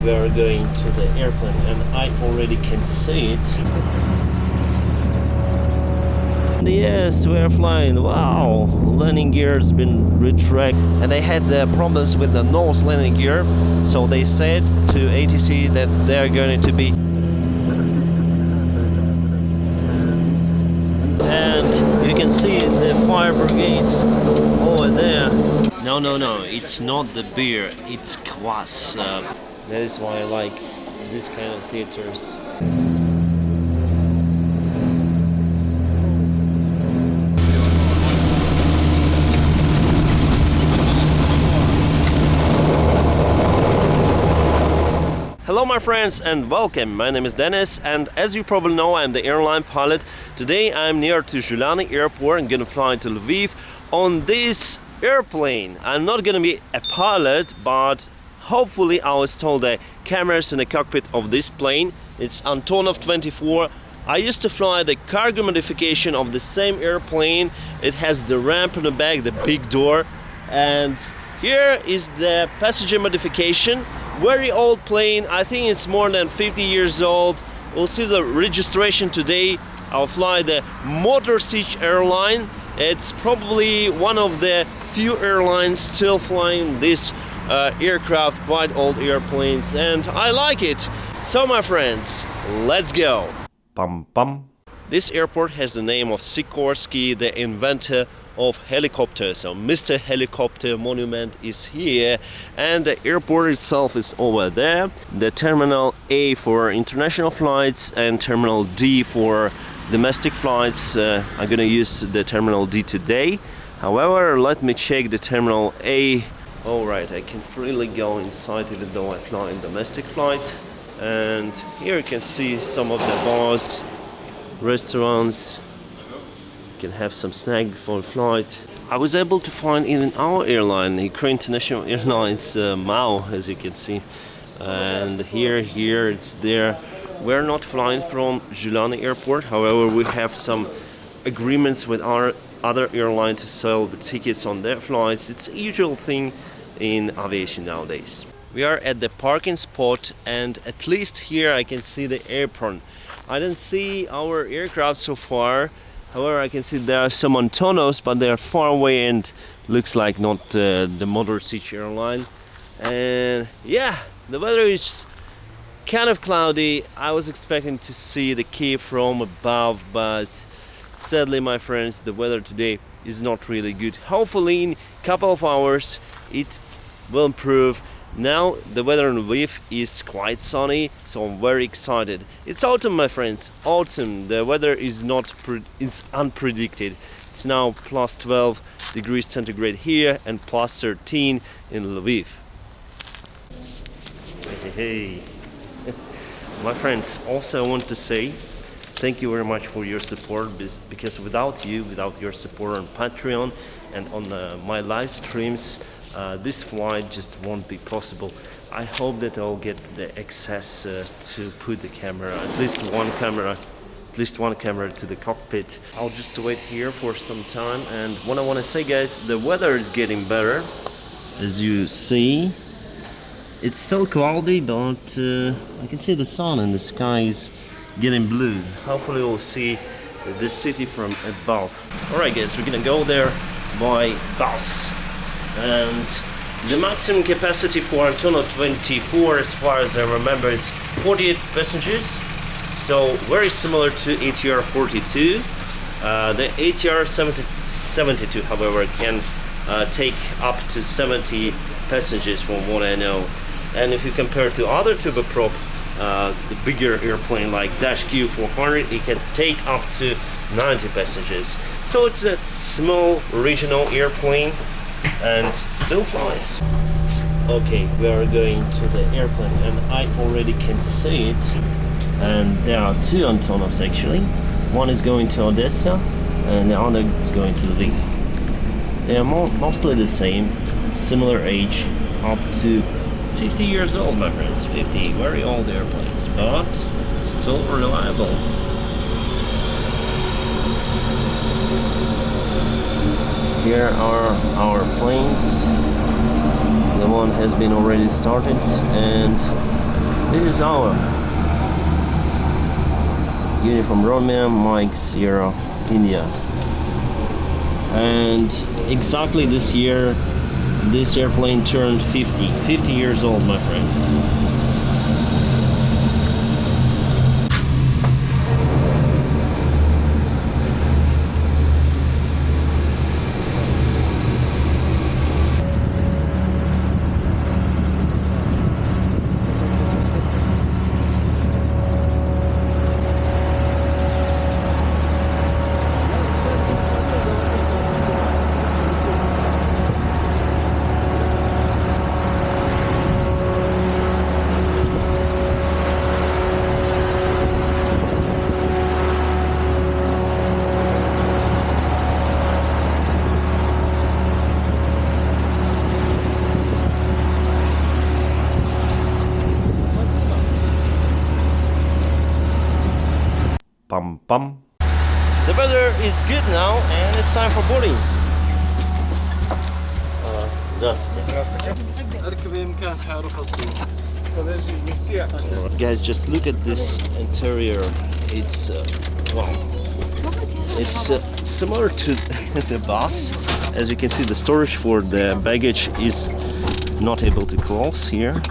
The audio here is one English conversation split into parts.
We are going to the airplane and I already can see it. Yes, we are flying. Wow, landing gear has been retracted and they had problems with the nose landing gear, so they said to ATC that they are going to be, and you can see the fire brigades over there. No, it's not the beer, it's kvass. That is why I like this kind of theaters. Hello my friends and welcome. My name is Dennis and as you probably know, I'm the airline pilot. Today I'm near to Kyiv Airport. I'm gonna fly to Lviv on this airplane. I'm not gonna be a pilot, but hopefully I was told the cameras in the cockpit of this plane. It's Antonov-24. I used to fly the cargo modification of the same airplane. It has the ramp in the back, the big door, and here is the passenger modification. Very old plane, I think it's more than 50 years old. We'll see the registration today. I'll fly the Motor Sich Airline. It's probably one of the few airlines still flying this aircraft, quite old airplanes, and I like it. So my friends, let's go. Pam pam. This airport has the name of Sikorsky, the inventor of helicopters. So Mr. Helicopter Monument is here and the airport itself is over there. The Terminal A for international flights and Terminal D for domestic flights. I'm gonna use the Terminal D today. However, let me check the Terminal A. Alright, I can freely go inside even though I fly in domestic flight. And here you can see some of the bars, restaurants. You can have some snack before flight. I was able to find even our airline, Ukraine International Airlines MAU, as you can see. And here it's there. We're not flying from Kyiv Airport. However, we have some agreements with our other airline to sell the tickets on their flights. It's a usual thing in aviation nowadays. We are at the parking spot and at least here I can see the apron. I didn't see our aircraft so far. However, I can see there are some Antonovs, but they are far away and looks like not the Motor Sich Airline. And yeah, the weather is kind of cloudy. I was expecting to see the Kyiv from above, but sadly, my friends, the weather today is not really good. Hopefully in a couple of hours it will improve. Now the weather in Lviv is quite sunny, so I'm very excited. It's autumn, my friends, autumn. The weather is it's unpredicted. It's now plus 12 degrees centigrade here and plus 13 in Lviv. Hey. My friends, also I want to say thank you very much for your support, because without you, without your support on Patreon and on my live streams, this flight just won't be possible. I hope that I'll get the access to put the camera, at least one camera to the cockpit. I'll just wait here for some time, and what I want to say, guys, the weather is getting better. As you see, it's still cloudy, but I can see the sun and the sky is getting blue. Hopefully we'll see this city from above. Alright guys, we're gonna go there by bus. And the maximum capacity for Antonov-24, as far as I remember, is 48 passengers. So very similar to ATR 42. The ATR 72, however, can take up to 70 passengers from what I know. And if you compare to other turboprop, the bigger airplane like Kyiv 400, it can take up to 90 passengers. So it's a small regional airplane and still flies. Okay, we are going to the airplane and I already can see it. And there are two Antonovs actually. One is going to Odessa and the other is going to Lviv. They are mostly the same, similar age, up to 50 years old, my friends. 50, very old airplanes, but still reliable. Here are our planes. The one has been already started and This is our uniform Romeo Mike Sierra India, and exactly this year this airplane turned 50 years old, my friends. Pum pum. The weather is good now and it's time for boarding. Guys, just look at this interior. It's wow. It's similar to the bus. As you can see, the storage for the baggage is not able to close here.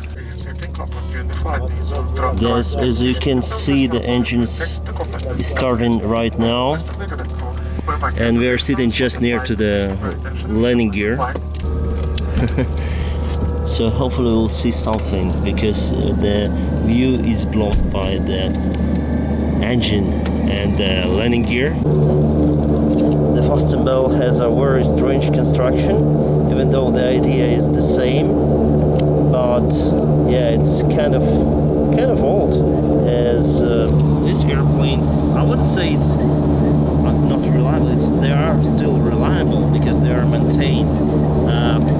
Yes, as you can see, the engines is starting right now, and we are sitting just near to the landing gear. So hopefully we'll see something, because the view is blocked by the engine and the landing gear. The fasten bell has a very strange construction, even though the idea is the same. But yeah, it's kind of old. As this airplane, I wouldn't say it's not reliable. They are still reliable because they are maintained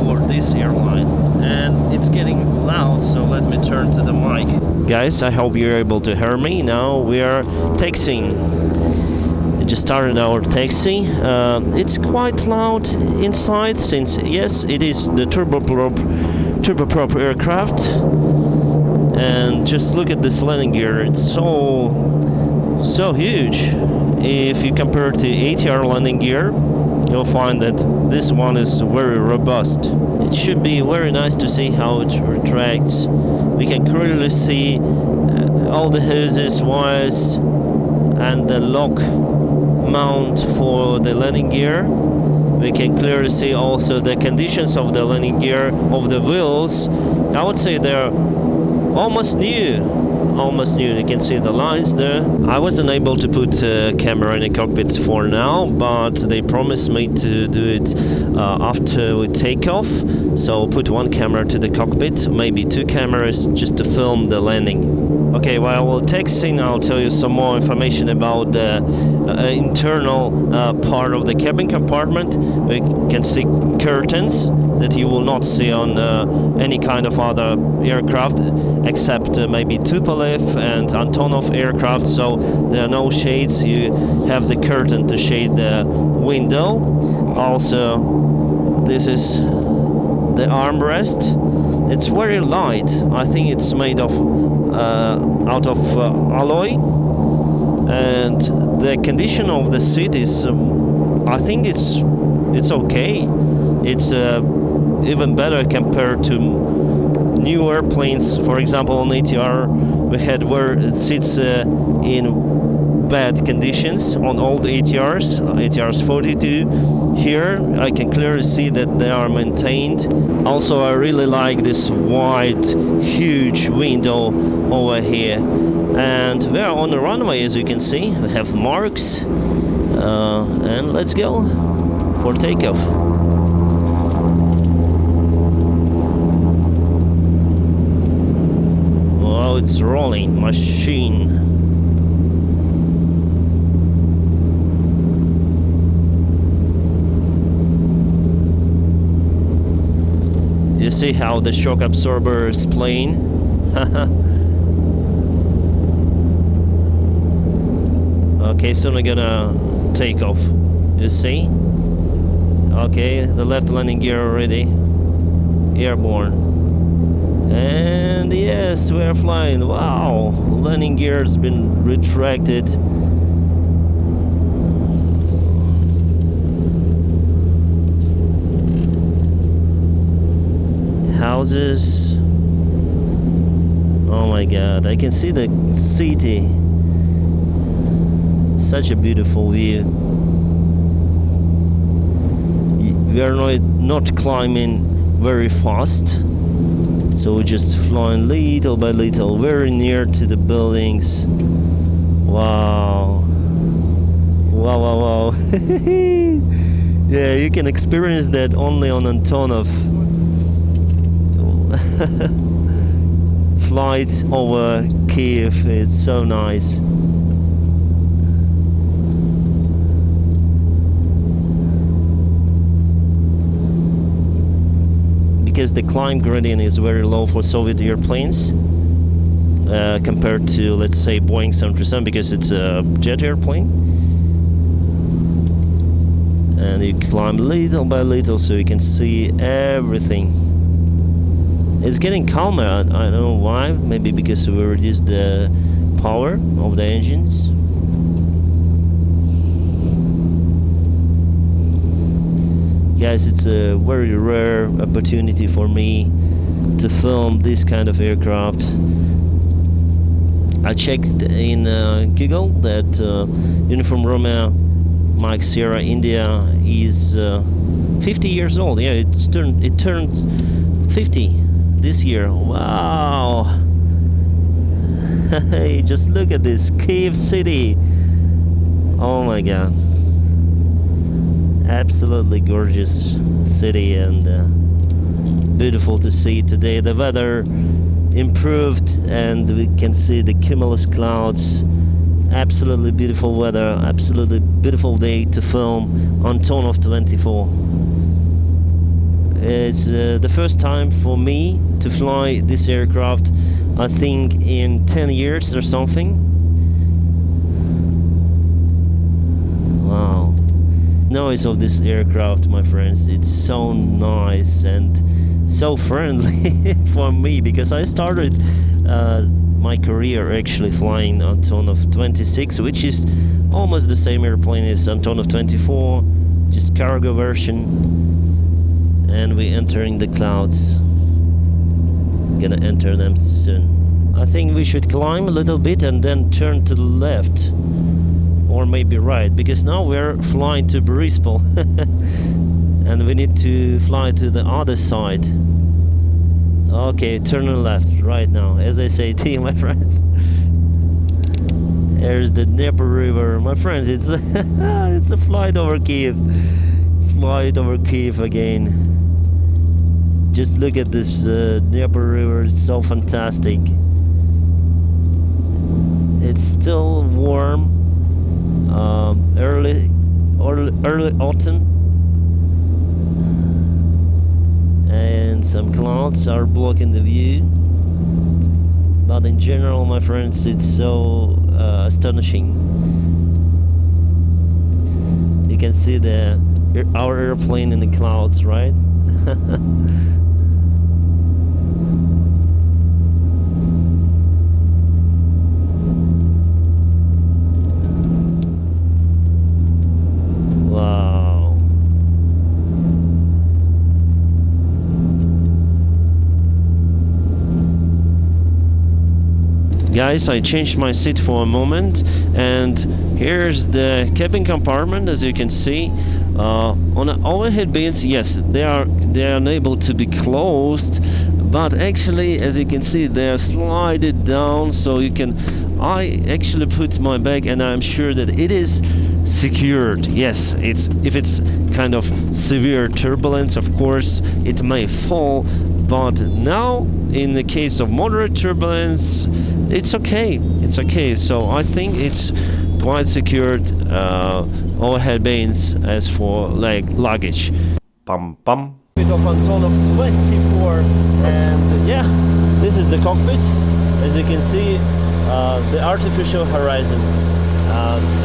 for this airline. And it's getting loud, so let me turn to the mic. Guys, I hope you're able to hear me. Now we are taxiing. Just started our taxi. It's quite loud inside, since yes, it is the turboprop aircraft. And just look at this landing gear. It's so huge. If you compare to ATR landing gear, you'll find that this one is very robust. It should be very nice to see how it retracts. We can clearly see all the hoses, wires, and the lock mount for the landing gear. We can clearly see also the conditions of the landing gear, of the wheels. I would say they're almost new. You can see the lines there. I wasn't able to put a camera in the cockpit for now, but they promised me to do it after we take off. So I'll put one camera to the cockpit, maybe two cameras, just to film the landing. Okay, while we're taxiing, I'll tell you some more information about the internal part of the cabin compartment. We can see curtains that you will not see on any kind of other aircraft, except maybe Tupolev and Antonov aircraft. So there are no shades. You have the curtain to shade the window. Also, this is the armrest. It's very light. I think it's made of out of alloy, and the condition of the seat is I think it's okay. It's even better compared to new airplanes. For example, on ATR we had where seats in bad conditions on old ATRs 42. Here I can clearly see that they are maintained. Also, I really like this wide huge window over here, and we are on the runway. As you can see, we have marks, and let's go for takeoff. Wow, it's rolling machine. You see how the shock absorber is playing? Okay, soon we're gonna take off. You see? Okay, the left landing gear already airborne. And yeah, Yes, we are flying. Wow, landing gear has been retracted. Houses. Oh my God, I can see the city. Such a beautiful view. We are not climbing very fast, so we're just flying little by little, very near to the buildings. Wow. Wow, wow, wow. Yeah, you can experience that only on Antonov. Flight over Kyiv is so nice. Because the climb gradient is very low for Soviet airplanes compared to, let's say, Boeing 737, because it's a jet airplane, and you climb little by little so you can see everything. It's getting calmer. I don't know why. Maybe because we reduced the power of the engines. Guys, it's a very rare opportunity for me to film this kind of aircraft. I checked in Google that Uniform Romeo Mike Sierra India is 50 years old. Yeah, it turned 50 this year. Wow. Hey, just look at this Kyiv city. Oh my God. Absolutely gorgeous city, and beautiful to see today. The weather improved and we can see the cumulus clouds. Absolutely beautiful weather, absolutely beautiful day to film Antonov-24. It's the first time for me to fly this aircraft, I think in 10 years or something. Wow. Noise of this aircraft, my friends, it's so nice and so friendly for me, because I started my career actually flying Antonov-24, which is almost the same airplane as Antonov-24, just cargo version. And we're entering the clouds. Gonna enter them soon. I think we should climb a little bit and then turn to the left, or maybe right, because now we're flying to Borispol and we need to fly to the other side. Okay, turn left right now, as I say to you, my friends. There's the Dnieper River, my friends. It's it's a flight over Kyiv. Flight over Kyiv again. Just look at this Dnieper River. It's so fantastic. It's still warm. Early autumn, and some clouds are blocking the view, but in general, my friends, it's so astonishing. You can see our airplane in the clouds, right? Guys, I changed my seat for a moment, and here's the cabin compartment. As you can see, on the overhead bins, yes, they are unable to be closed, but actually, as you can see, they are slided down, so you can. I actually put my bag, and I'm sure that it is secured. Yes, if it's kind of severe turbulence, of course, it may fall. But now, in the case of moderate turbulence, it's okay. It's okay. So I think it's quite secured overhead bins as for luggage. Pum pum. Bit of Antonov-24, and yeah, this is the cockpit. As you can see, the artificial horizon,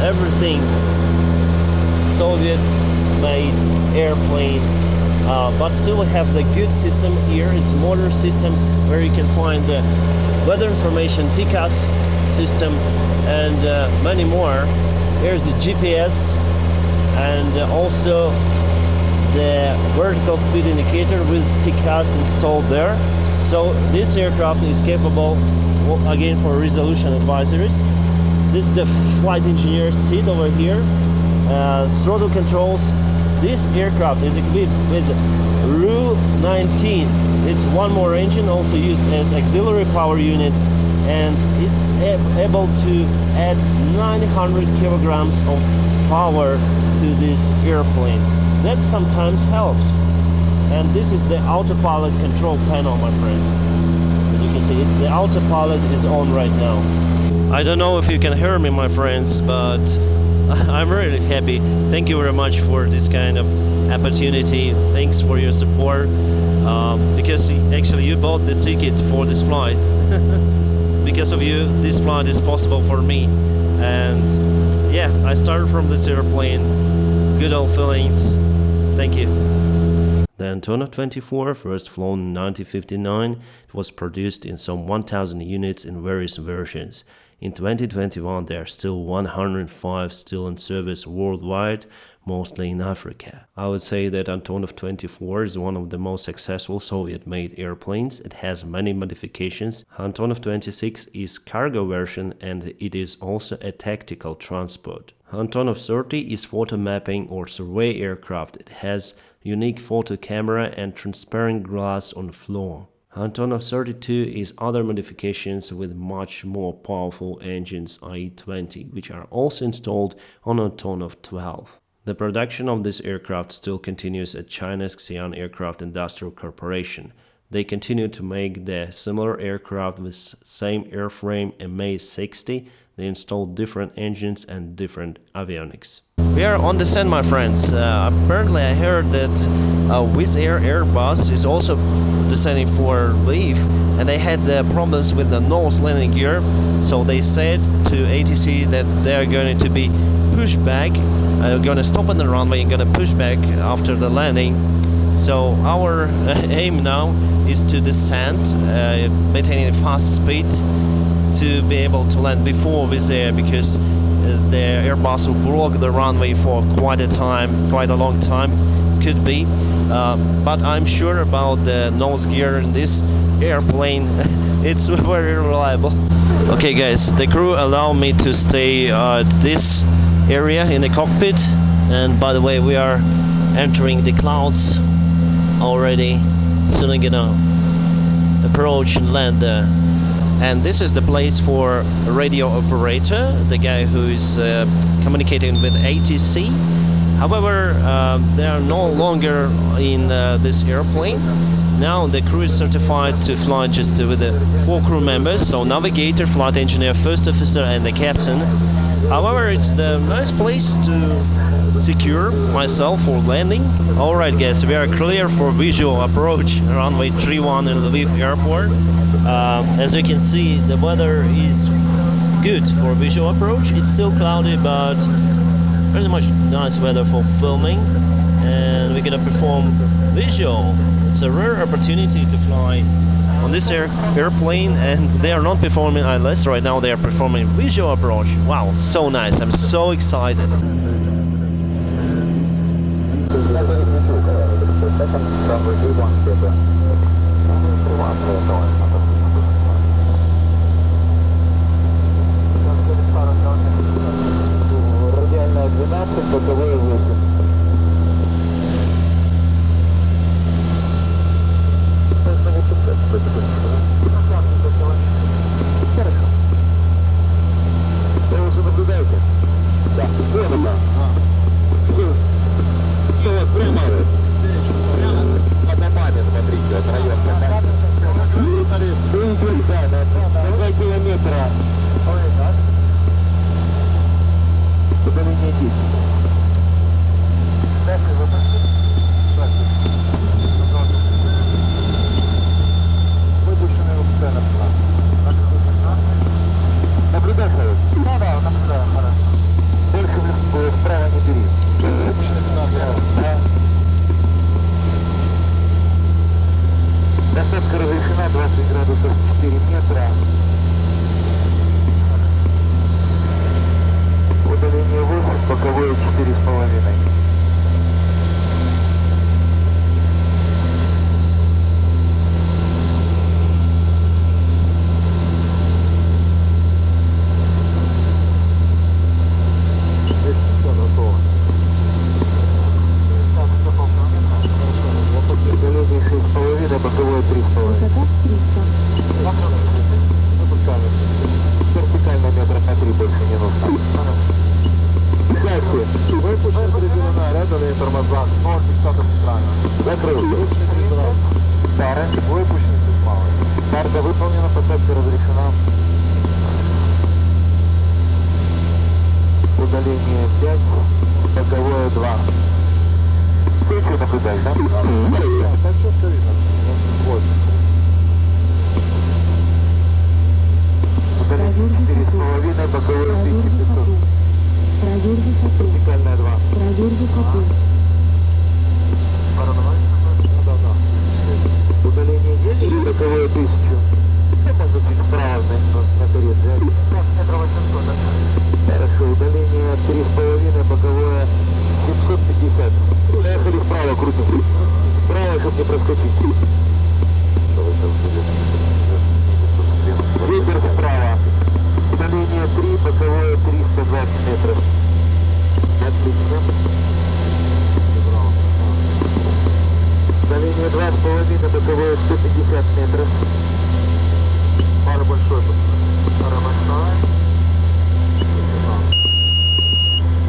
everything Soviet-made airplane. but still we have the good system here. It's motor system where you can find the weather information, TCAS system, and many more. Here's the GPS and also the vertical speed indicator with TCAS installed there. So this aircraft is capable, again, for resolution advisories. This is the flight engineer's seat over here. Throttle controls. This aircraft is equipped with Ru-19. It's one more engine, also used as auxiliary power unit, and it's able to add 900 kilograms of power to this airplane. That sometimes helps. And this is the autopilot control panel, my friends. As you can see, the autopilot is on right now. I don't know if you can hear me, my friends, but I'm really happy. Thank you very much for this kind of opportunity. Thanks for your support, because actually you bought the ticket for this flight. Because of you, this flight is possible for me. And yeah, I started from this airplane. Good old feelings. Thank you. The Antonov-24, first flown in 1959, it was produced in some 1,000 units in various versions. In 2021, there are still 105 still in service worldwide, mostly in Africa. I would say that Antonov-24 is one of the most successful Soviet-made airplanes. It has many modifications. Antonov-26 is cargo version and it is also a tactical transport. Antonov-30 is photo mapping or survey aircraft. It has unique photo camera and transparent glass on the floor. Antonov-32 is other modifications with much more powerful engines, i.e. 20, which are also installed on Antonov-12. The production of this aircraft still continues at China's Xi'an Aircraft Industrial Corporation. They continue to make the similar aircraft with same airframe MA-60. They install different engines and different avionics. We are on descent, my friends. Apparently I heard that Wizz Air Airbus is also descending for Lviv, and they had problems with the nose landing gear, so they said to ATC that they are going to be pushed back, going to stop on the runway and going to push back after the landing. So our aim now is to descend, maintaining a fast speed to be able to land before Wizz Air, because the Airbus will block the runway for quite a long time, could be. But I'm sure about the nose gear in this airplane. It's very reliable. Okay guys, the crew allowed me to stay at this area in the cockpit, and by the way, we are entering the clouds already. Soon I'm gonna approach and land there. And this is the place for a radio operator, the guy who is communicating with ATC. However, they are no longer in this airplane. Now the crew is certified to fly just with the 4 crew members, so navigator, flight engineer, first officer and the captain. However, it's the nice place to secure myself for landing. Alright guys, we are clear for visual approach, runway 31 in Lviv Airport. As you can see, the weather is good for visual approach. It's still cloudy, but pretty much nice weather for filming, and we're gonna perform visual. It's a rare opportunity to fly on this airplane, and they are not performing ILS right now, they are performing visual approach. Wow, so nice, I'm so excited. Назад, 0,10 правильно. Закрыл. Пара, выпущен без малой. Карта выполнена, посадка разрешена. Удаление 5, боковое 2. Встречу наблюдаешь, да? Да, так четко видно. Вот. Удаление 4,5, боковое 1500. Вертикальная 2. Пара давай. Да. Удаление 10, боковое 1000. Можно чуть вправо на коре взять. Метра 800, да? Хорошо, удаление 3,5, боковое 750. Поехали вправо, крутим. Вправо, чтобы не проскочить. Ветер вправо. Удаление 3, боковое 320 метров. Отлично. Удаление 2,5, боковое 150 метров. Пара большой. Пара большая.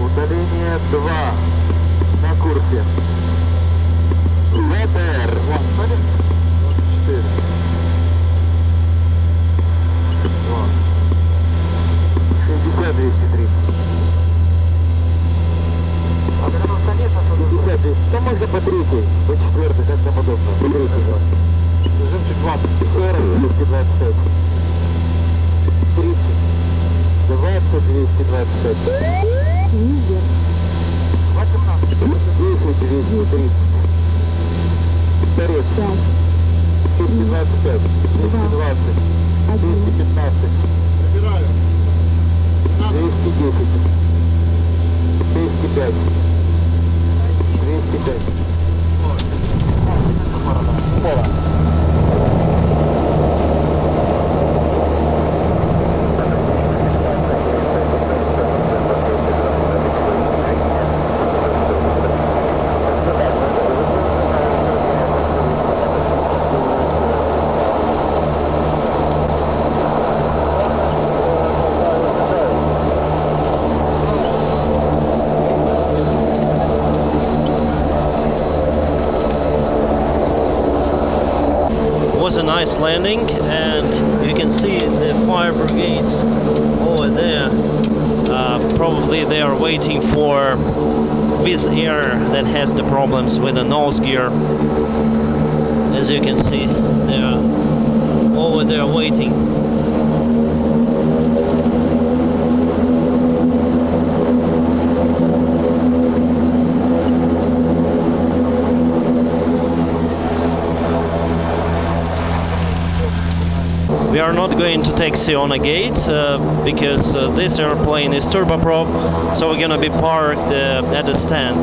Удаление 2 на курсе. ВТР. 24. 60, 230. 50, 200. Там можно по третьей, по четвертой, как там удобно. По третьей. Режимчик 20. 40, 225. 30. 20, 225. 10, 230. Торец. 225. 220. 215. Набираю. 210. 205. 205. Пола. Was a nice landing, and you can see the fire brigades over there. Probably they are waiting for Wizz Air that has the problems with the nose gear. As you can see, they are over there waiting. We are not going to taxi on a gate because this airplane is turboprop, so we're gonna be parked at the stand.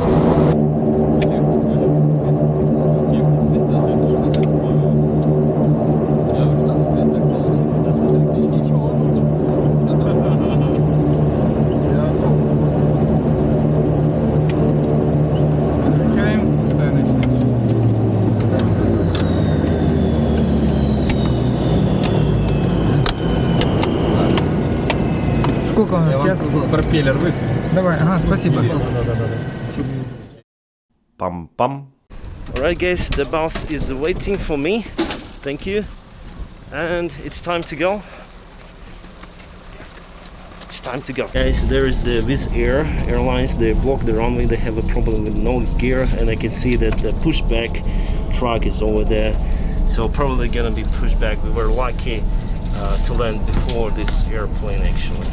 Сколько у нас сейчас? Пропеллер вы. Давай, ага, спасибо. Pam pam. Alright guys, the bus is waiting for me. Thank you. And it's time to go. It's time to go. Guys, there is the Wizz Air Airlines. They blocked the runway. They have a problem with nose gear, and I can see that the pushback truck is over there. So probably gonna be pushed back. We were lucky to land before this airplane actually.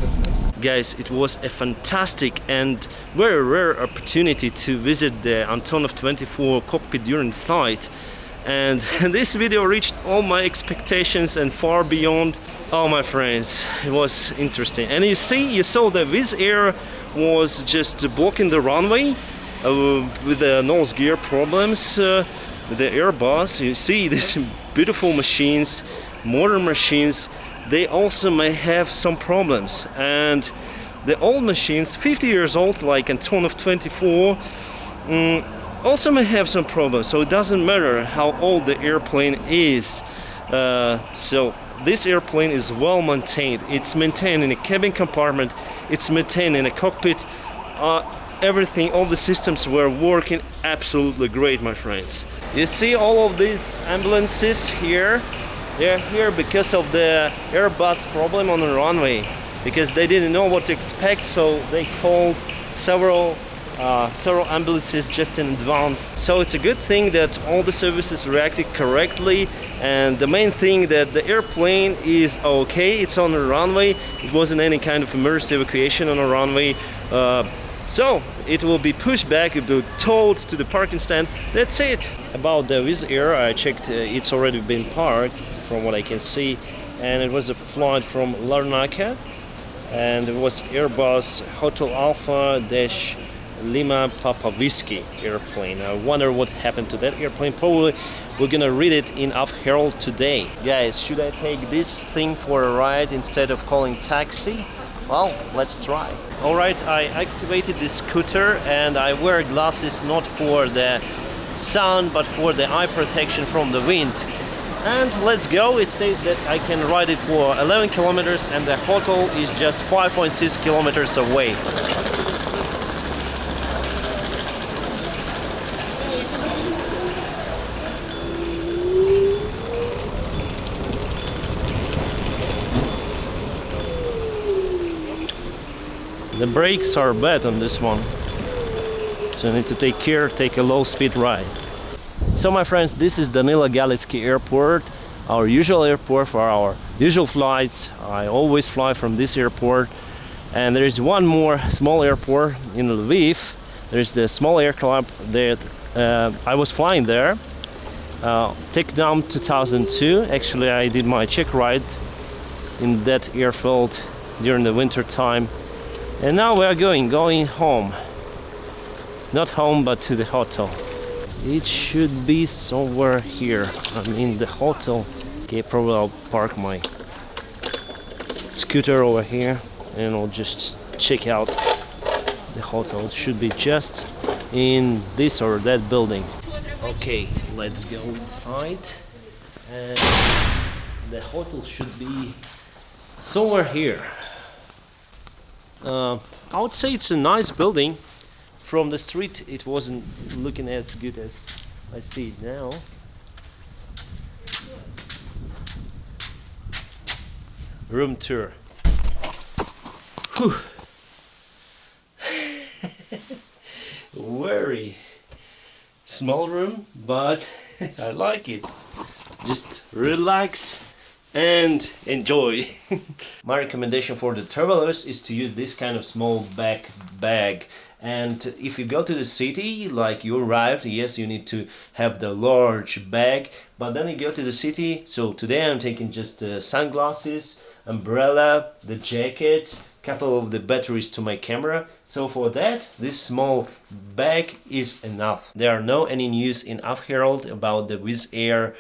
Guys, it was a fantastic and very rare opportunity to visit the Antonov-24 cockpit during flight, and this video reached all my expectations and far beyond. Oh my friends, it was interesting. And you saw the Wizz Air was just blocking the runway with the nose gear problems. The Airbus, you see these beautiful machines, modern machines, they also may have some problems. And the old machines, 50 years old, like Antonov-24, also may have some problems. So it doesn't matter how old the airplane is. So this airplane is well maintained. It's maintained in a cabin compartment, it's maintained in a cockpit. everything, all the systems were working absolutely great, my friends. You see all of these ambulances here, they're here because of the Airbus problem on the runway, because they didn't know what to expect, so they called several ambulances just in advance. So it's a good thing that all the services reacted correctly, and the main thing that the airplane is okay, it's on the runway, it wasn't any kind of emergency evacuation on a runway. So it will be pushed back, it will be towed to the parking stand. That's it. About the Wizz Air, I checked, it's already been parked from what I can see, and it was a flight from Larnaca, and it was Airbus Hotel Alpha dash Lima Papa Whiskey airplane. I wonder what happened to that airplane. Probably we're gonna read it in Av Herald today. Guys, should I take this thing for a ride instead of calling taxi? Well, let's try. Alright, I activated this scooter and I wear glasses not for the sun but for the eye protection from the wind. And let's go. It says that I can ride it for 11 kilometers and the hotel is just 5.6 kilometers away. The brakes are bad on this one, so you need to take care, take a low speed ride. So my friends, this is Danila Galitsky Airport, our usual airport for our usual flights. I always fly from this airport, and there is one more small airport in Lviv. There's the small air club that I was flying there. Technam 2002. Actually, I did my check ride in that airfield during the winter time. And now we are going home. Not home, but to the hotel. It should be somewhere here. I mean, the hotel. Okay, probably I'll park my scooter over here and I'll just check out the hotel. It should be just in this or that building. Okay, let's go inside. And the hotel should be somewhere here. I would say it's a nice building. From the street it wasn't looking as good as I see it now. Room tour. Whew. Very small room, but I like it. Just relax and enjoy. My recommendation for the travelers is to use this kind of small bag. And if you go to the city, like you arrived, yes, you need to have the large bag, but then you go to the city. So today I'm taking just sunglasses, umbrella, the jacket, couple of the batteries to my camera. So for that, this small bag is enough. There are no any news in Av Herald about the Wizz Air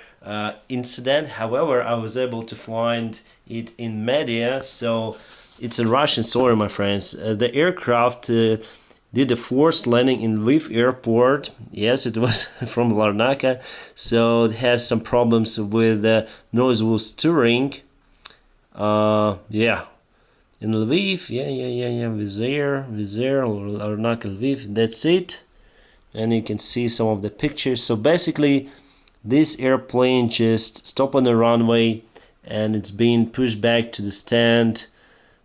incident. However, I was able to find it in media, so it's a Russian story, my friends. The aircraft did a forced landing in Lviv Airport. Yes, it was from Larnaca, so it has some problems with noise steering. Yeah, in Lviv, yeah, Wizz Air, Larnaca, Lviv, that's it. And you can see some of the pictures. So basically, this airplane just stopped on the runway and it's being pushed back to the stand.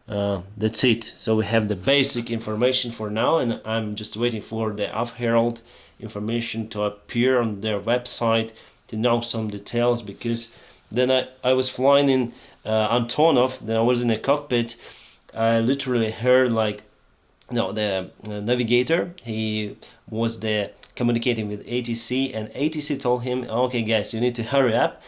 That's it. So we have the basic information for now, and I'm just waiting for the Av Herald information to appear on their website to know some details, because then I was flying in Antonov, then I was in a cockpit. I literally heard like, no, the navigator, he was communicating with ATC, and ATC told him, okay guys, you need to hurry up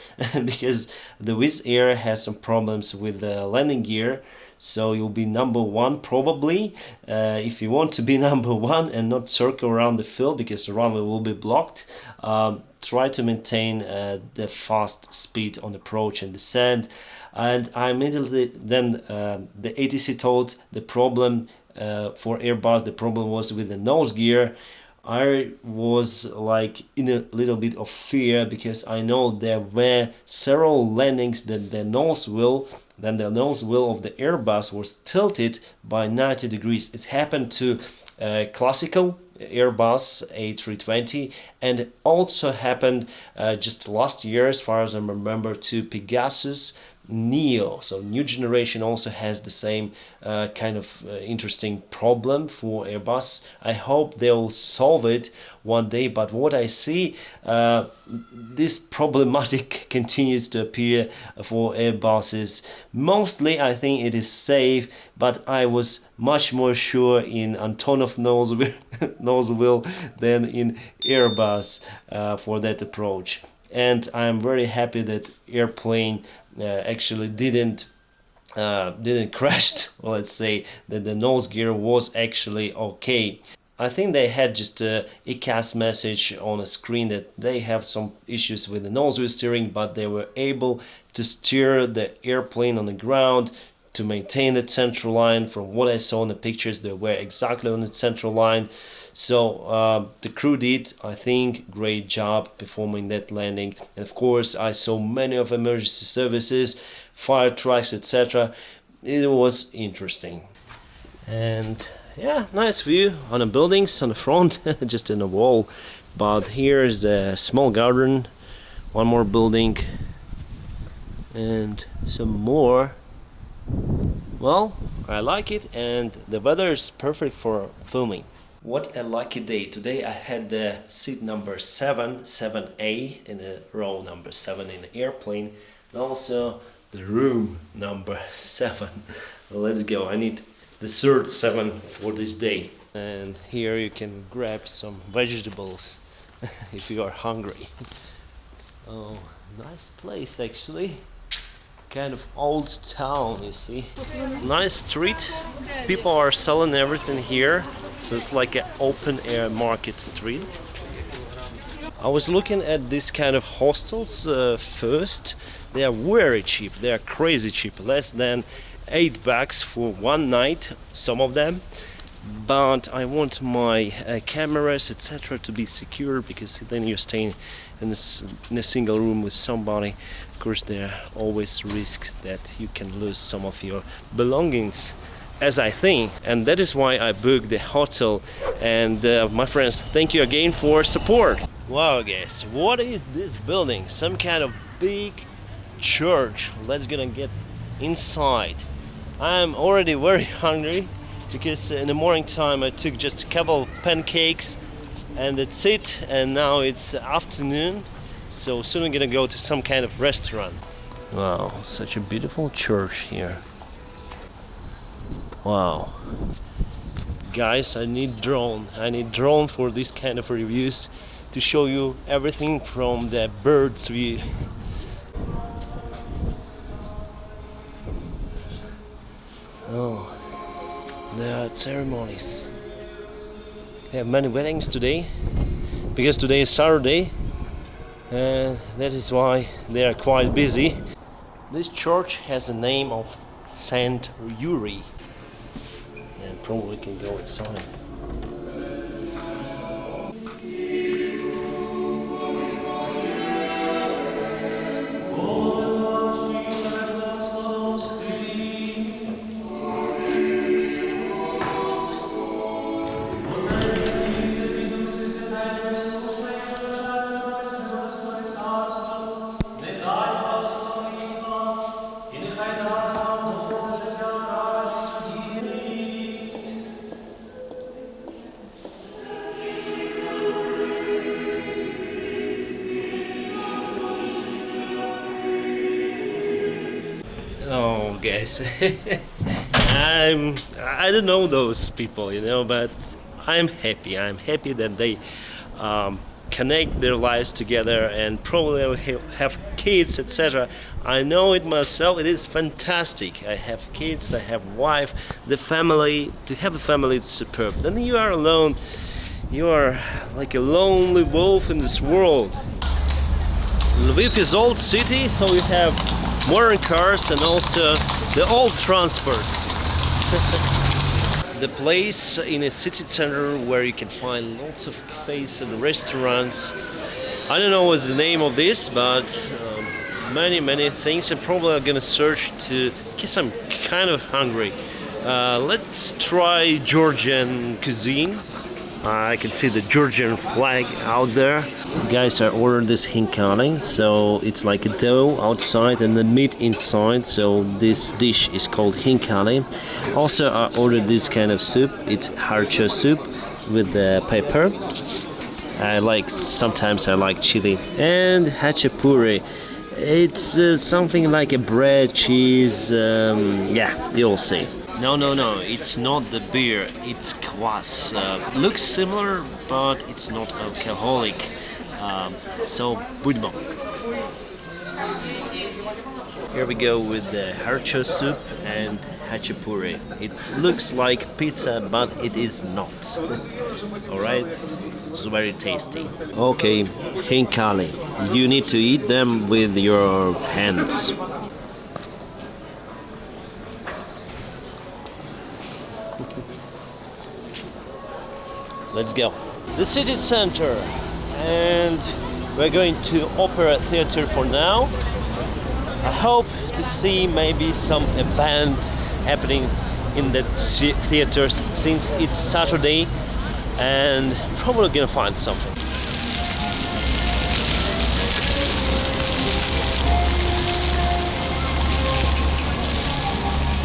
because the Wizz Air has some problems with the landing gear. So you'll be number one probably. If you want to be number one and not circle around the field because the runway will be blocked, try to maintain the fast speed on approach and descent. And I immediately then the ATC told the problem for Airbus, the problem was with the nose gear. I was like in a little bit of fear because I know there were several landings that the nose wheel then the nose wheel of the Airbus was tilted by 90 degrees. It happened to classical Airbus A320, and it also happened just last year, as far as I remember, to Pegasus Neo. So new generation also has the same kind of interesting problem for Airbus. I hope they'll solve it one day, but what I see, this problematic continues to appear for Airbuses. Mostly I think it is safe, but I was much more sure in Antonov nose wheel than in Airbus for that approach. And I'm very happy that airplane actually didn't crash. Let's say that the nose gear was actually okay. I think they had just a ECAS message on a screen that they have some issues with the nose wheel steering, but they were able to steer the airplane on the ground to maintain the central line. From what I saw in the pictures, they were exactly on the central line. So the crew did, I think, great job performing that landing. And of course, I saw many of emergency services, fire trucks, etc. It was interesting. And yeah, nice view on the buildings on the front, just in the wall. But here's the small garden, one more building, and some more. Well, I like it, and the weather is perfect for filming. What a lucky day. Today I had the seat number 7A in the row number 7 in the airplane, and also the room number 7. Let's go. I need the third 7 for this day. And here you can grab some vegetables if you are hungry. Oh, nice place actually. Kind of old town, you see. Nice street. People are selling everything here, so it's like an open air market street. I was looking at this kind of hostels first. They are very cheap. They are crazy cheap, less than $8 for one night, some of them. But I want my cameras, etc., to be secure, because then you're staying in a single room with somebody. Of course, there are always risks that you can lose some of your belongings, as I think, and that is why I booked the hotel. And my friends, thank you again for support. Wow, guys, what is this building? Some kind of big church. Let's gonna get inside. I'm already very hungry, because in the morning time I took just a couple of pancakes and that's it, and now it's afternoon, so soon I'm gonna go to some kind of restaurant. Wow, such a beautiful church here. Wow. Guys, I need drone for this kind of reviews, to show you everything from the bird's view. Oh, there are ceremonies. They have many weddings today, because today is Saturday, and that is why they are quite busy. This church has the name of Saint Yuri, and probably can go inside. Oh, guys, I don't know those people, you know, but I'm happy. I'm happy that they connect their lives together, and probably will have kids, etc. I know it myself. It is fantastic. I have kids. I have wife. The family. To have a family is superb. Then you are alone. You are like a lonely wolf in this world. Lviv is old city, so we have modern cars and also the old transport. The place in a city center where you can find lots of cafes and restaurants. I don't know what's the name of this, but many things. I'm probably gonna search to, because I'm kind of hungry. Let's try Georgian cuisine. I can see the Georgian flag out there. Guys, I ordered this hinkali, so it's like a dough outside and the meat inside. So this dish is called hinkali. Also, I ordered this kind of soup. It's harcho soup with the pepper. Sometimes I like chili. And hachapuri. It's something like a bread, cheese. Yeah, you'll see. No, it's not the beer, it's kvass. Looks similar, but it's not alcoholic. So, budmo. Here we go with the harcho soup and hachapuri. It looks like pizza, but it is not. Alright? It's very tasty. Okay, hinkali. You need to eat them with your hands. Let's go. The city center, and we're going to Opera Theater for now. I hope to see maybe some event happening in the theater since it's Saturday, and probably gonna find something.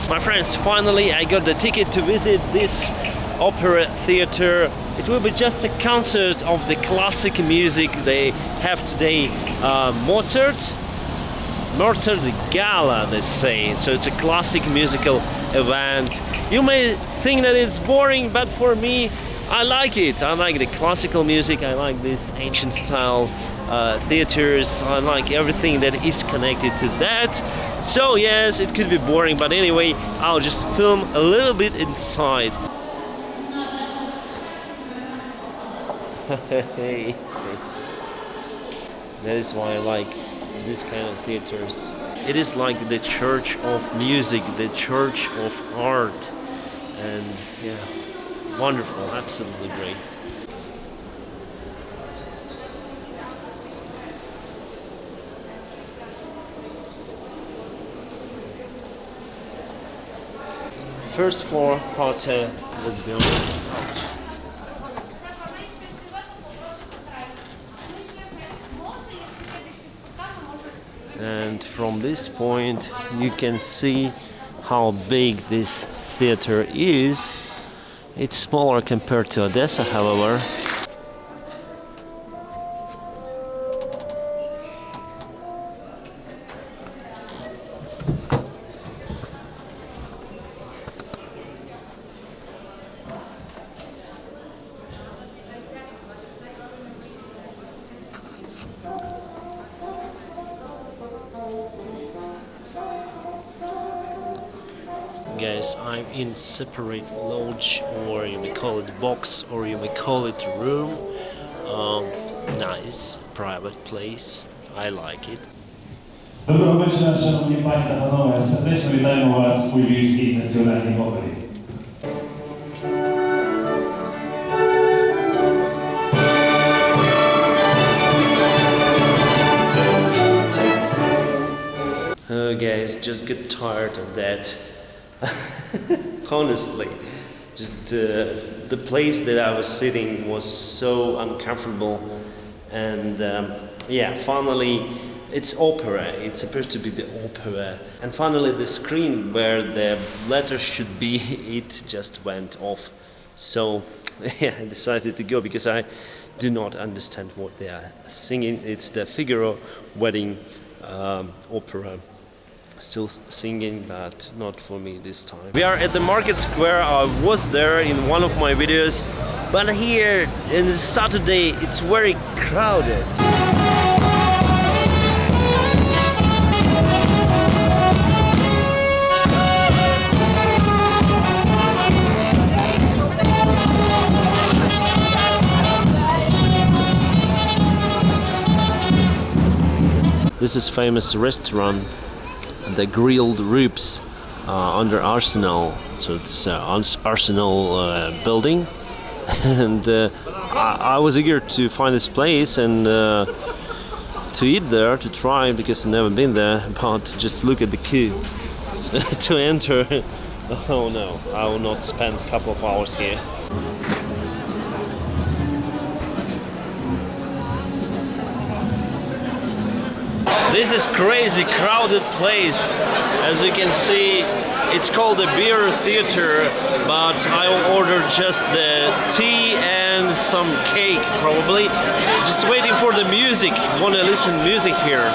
My friends, finally I got the ticket to visit this opera theater. It will be just a concert of the classic music they have today. Mozart Gala, they say. So it's a classic musical event. You may think that it's boring, but for me, I like it. I like the classical music. I like this ancient style theaters. I like everything that is connected to that. So yes, it could be boring, but anyway, I'll just film a little bit inside. Hey. That is why I like this kind of theaters. It is like the church of music, the church of art, and yeah, wonderful, absolutely great. First floor, parterre, let's go. And from this point you can see how big this theater is. It's smaller compared to Odessa, however. Guys, I'm in separate lodge, or you may call it box, or you may call it room. Nice, private place. I like it. Доброго вечора, шановні пані та панове. Сердечно вітаємо вас у Львівській національній опері. Guys, just get tired of that. Honestly, just the place that I was sitting was so uncomfortable, and yeah, finally it's opera. It's supposed to be the opera, and finally the screen where the letters should be, it just went off. So yeah, I decided to go because I do not understand what they are singing. It's the Figaro wedding opera. Still singing, but not for me this time. We are at the market square. I was there in one of my videos, but here in Saturday it's very crowded. This is famous restaurant, the grilled ribs under Arsenal. So it's Arsenal building, and I was eager to find this place, and to eat there, to try, because I've never been there, but just look at the queue to enter. Oh no, I will not spend a couple of hours here. This is crazy crowded place. As you can see, it's called a beer theater, but I will order just the tea and some cake probably. Just waiting for the music. Want to listen to music here.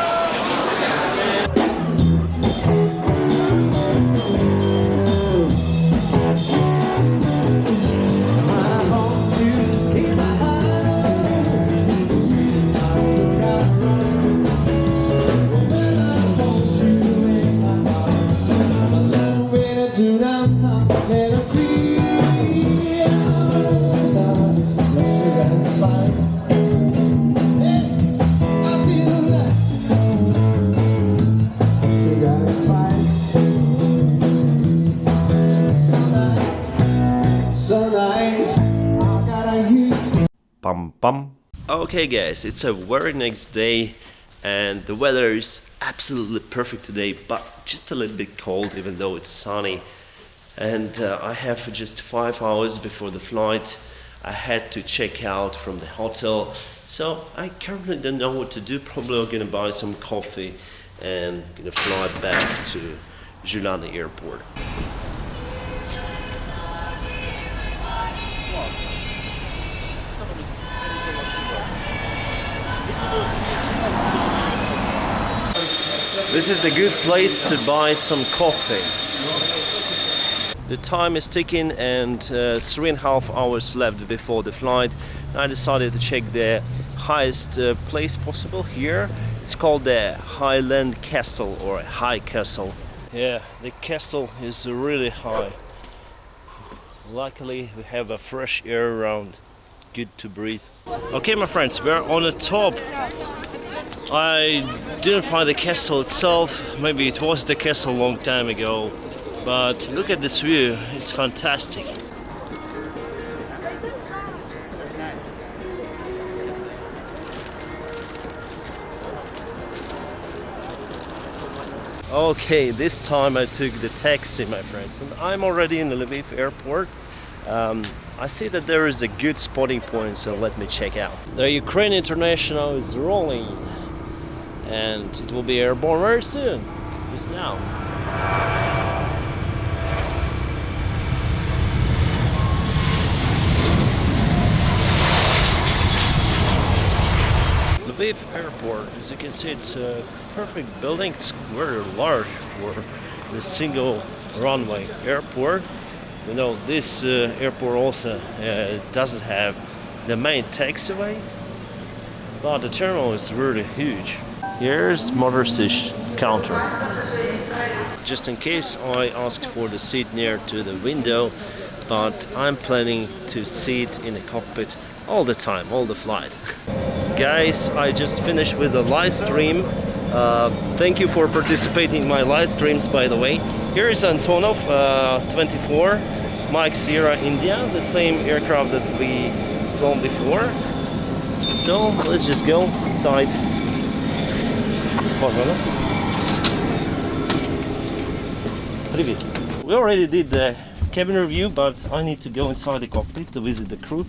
Okay guys, it's a very nice day and the weather is absolutely perfect today, but just a little bit cold even though it's sunny. And I have just 5 hours before the flight. I had to check out from the hotel, so I currently don't know what to do. Probably I'm gonna buy some coffee and gonna fly back to Zhytomyr Airport. This is the good place to buy some coffee. The time is ticking and 3.5 hours left before the flight. I decided to check the highest place possible here. It's called the Highland Castle or High Castle. Yeah, the castle is really high. Luckily we have a fresh air around. Good to breathe. Okay my friends, we're on the top. I didn't find the castle itself. Maybe it was the castle a long time ago. But look at this view, it's fantastic. Okay, this time I took the taxi, my friends, and I'm already in the Lviv airport. I see that there is a good spotting point, so let me check out. The Ukraine International is rolling, and it will be airborne very soon, just now. Kyiv Airport, as you can see, it's a perfect building. It's very large for a single runway airport. You know, this airport also doesn't have the main taxiway, but the terminal is really huge. Here's Motor Sich counter. Just in case, I asked for the seat near to the window, but I'm planning to sit in the cockpit all the time, all the flight. Guys, I just finished with the live stream. Thank you for participating in my live streams, by the way. Here is Antonov-24, Mike Sierra India, the same aircraft that we filmed before. So let's just go inside. Привет. We already did the cabin review, but I need to go inside the cockpit to visit the crew.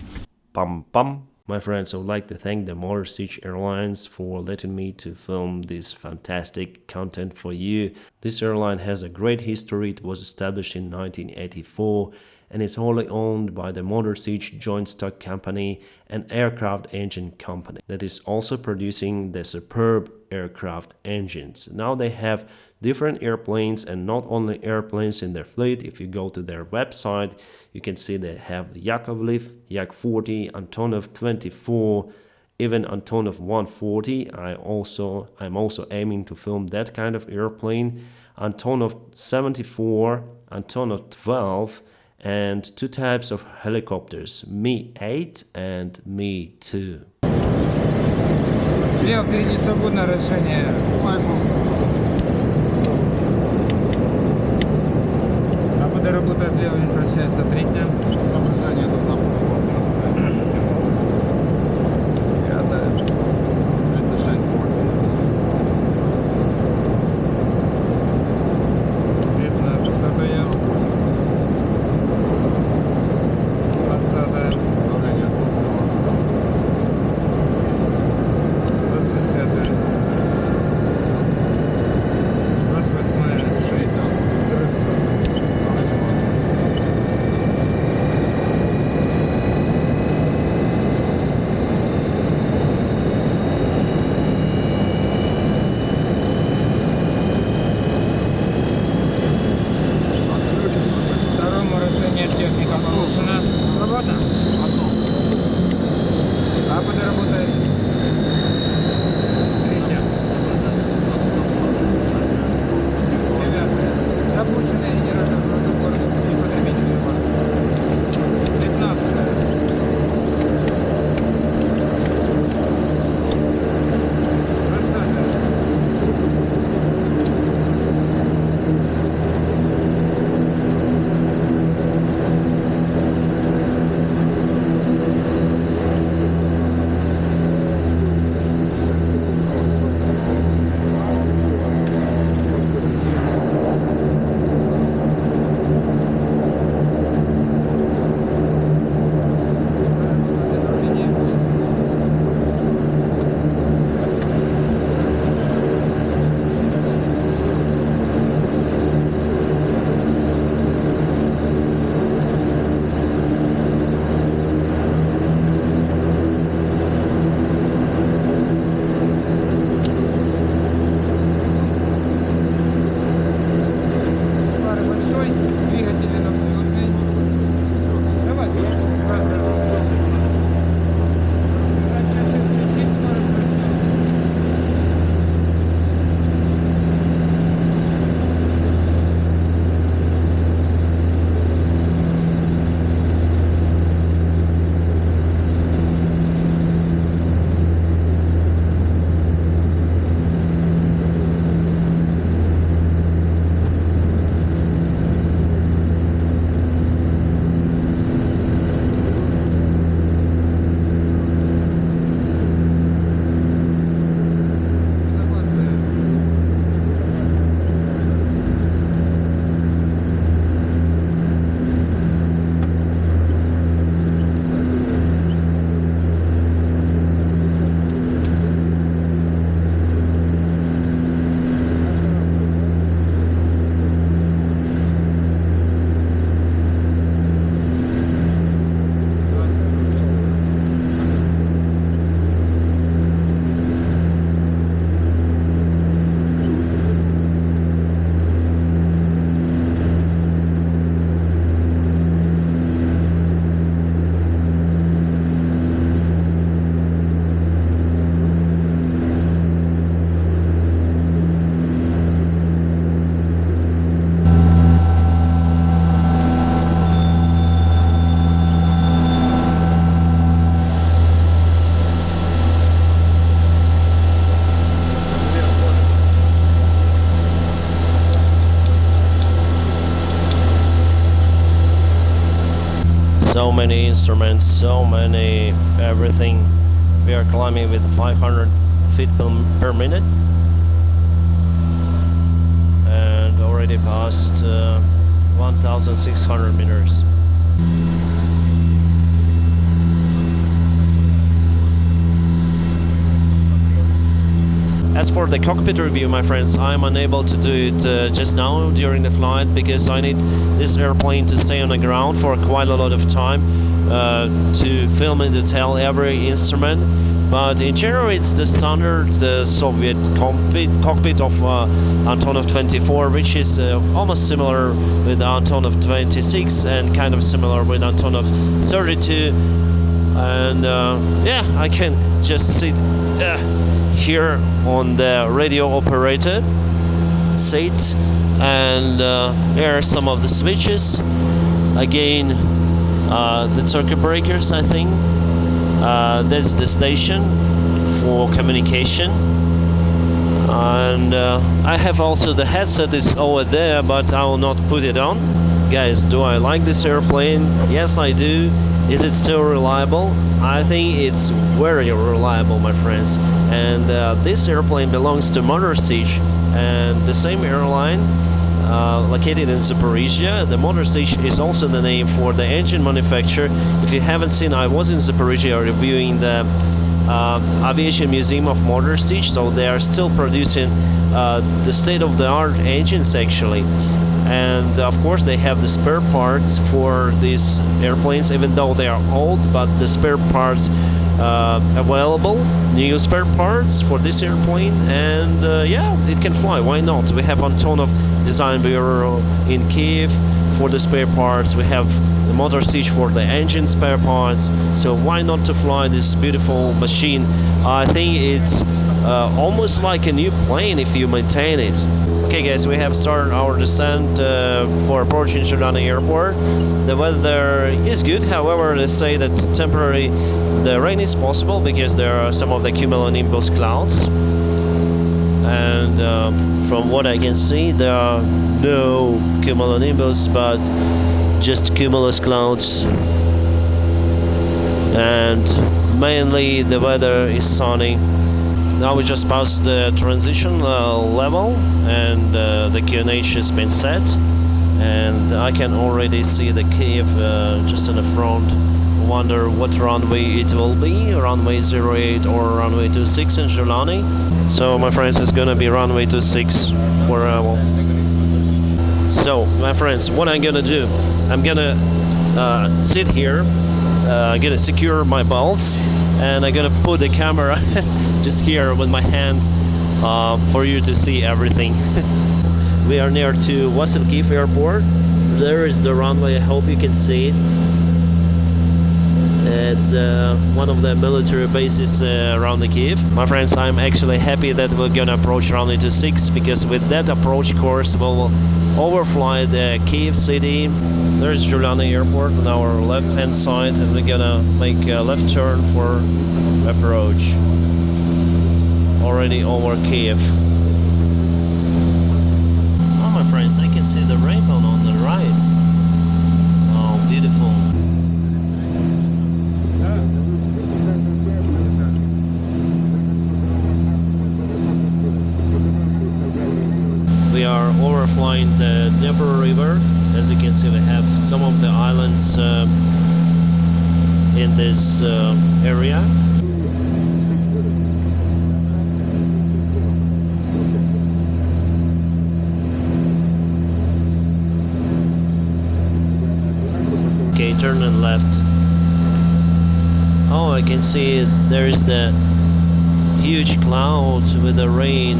Pam pam. My friends, I would like to thank the Motor Sich Airlines for letting me to film this fantastic content for you. This airline has a great history. It was established in 1984 and it's wholly owned by the Motor Sich joint stock company, an aircraft engine company that is also producing the superb aircraft engines. Now they have different airplanes and not only airplanes in their fleet. If you go to their website, you can see they have the Yakovlev, Yak-40, Antonov-24, even Antonov-140. I'm also aiming to film that kind of airplane. Antonov-74, Antonov-12, and two types of helicopters, Mi-8 and Mi-2. Лево, впереди свободное решение. А куда работает лево, не прощается 3 дня. So many instruments, so many everything. We are climbing with 500 feet per minute and already passed 1,600 meters. As for the cockpit review, my friends, I'm unable to do it just now during the flight because I need this airplane to stay on the ground for quite a lot of time to film in detail every instrument. But in general, it's the standard Soviet cockpit of Antonov-24, which is almost similar with Antonov-26 and kind of similar with Antonov-32. And yeah, I can just sit here on the radio operator seat, and here are some of the switches. Again, the circuit breakers, I think. That's the station for communication, and I have also the headset is over there, but I will not put it on. Guys, do I like this airplane? Yes, I do. Is it still reliable? I think it's very reliable, my friends. And this airplane belongs to Motor Sich, and the same airline located in Zaporizhia. The Motor Sich is also the name for the engine manufacturer. If you haven't seen, I was in Zaporizhia reviewing the aviation museum of Motor Sich, so they are still producing the state-of-the-art engines actually. And of course they have the spare parts for these airplanes, even though they are old, but the spare parts available, new spare parts for this airplane, and yeah, it can fly, why not? We have Antonov Design Bureau in Kyiv for the spare parts, we have the Motor Sich for the engine spare parts, so why not to fly this beautiful machine? I think it's almost like a new plane if you maintain it. Okay guys, we have started our descent for approaching Zhytomyr Airport. The weather is good, however they say that temporarily the rain is possible because there are some of the cumulonimbus clouds. And from what I can see, there are no cumulonimbus but just cumulus clouds. And mainly the weather is sunny. Now we just passed the transition level, and the QNH has been set, and I can already see the Kyiv just in the front. Wonder what runway it will be, runway 08 or runway 26 in Zhytomyr. So my friends, it's gonna be runway 26 for So my friends, what I'm gonna do, I'm gonna sit here, I'm gonna secure my belts, and I'm gonna put the camera just here with my hand for you to see everything. We are near to Kyiv Airport. There is the runway, I hope you can see it. It's one of the military bases around the Kyiv. My friends, I'm actually happy that we're gonna approach runway 26, because with that approach course we'll overfly the Kyiv city. There's Zhytomyr Airport on our left hand side, and we're gonna make a left turn for approach. Already over Kyiv. Oh my friends, I can see the rainbow on the right. Oh, beautiful. We are overflying the Dnieper River. As you can see, we have some of the islands in this area. Okay, turn and left. Oh, I can see there is the huge cloud with the rain.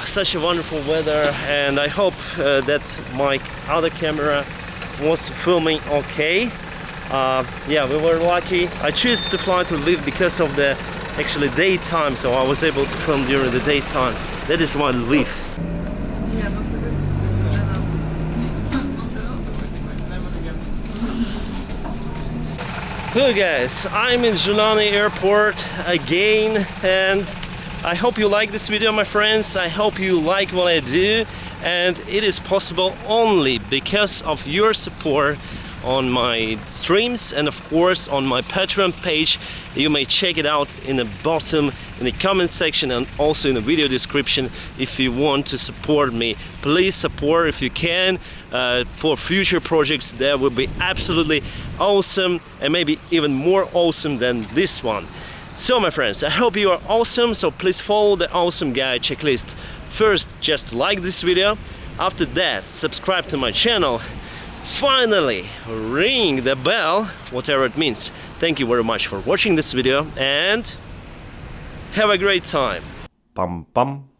such a wonderful weather, and I hope that my other camera was filming okay. Yeah, we were lucky. I choose to fly to Lviv because of the actually daytime, so I was able to film during the daytime. That is why Lviv. Hello guys, I'm in Zhylyny Airport again, and I hope you like this video, my friends. I hope you like what I do, and it is possible only because of your support on my streams and of course on my Patreon page. You may check it out in the bottom in the comment section and also in the video description if you want to support me. Please support if you can for future projects that will be absolutely awesome, and maybe even more awesome than this one. So my friends, I hope you are awesome, so please follow the awesome guide checklist. First, just like this video. After that, subscribe to my channel. Finally, ring the bell, whatever it means. Thank you very much for watching this video, and have a great time. Pam pam.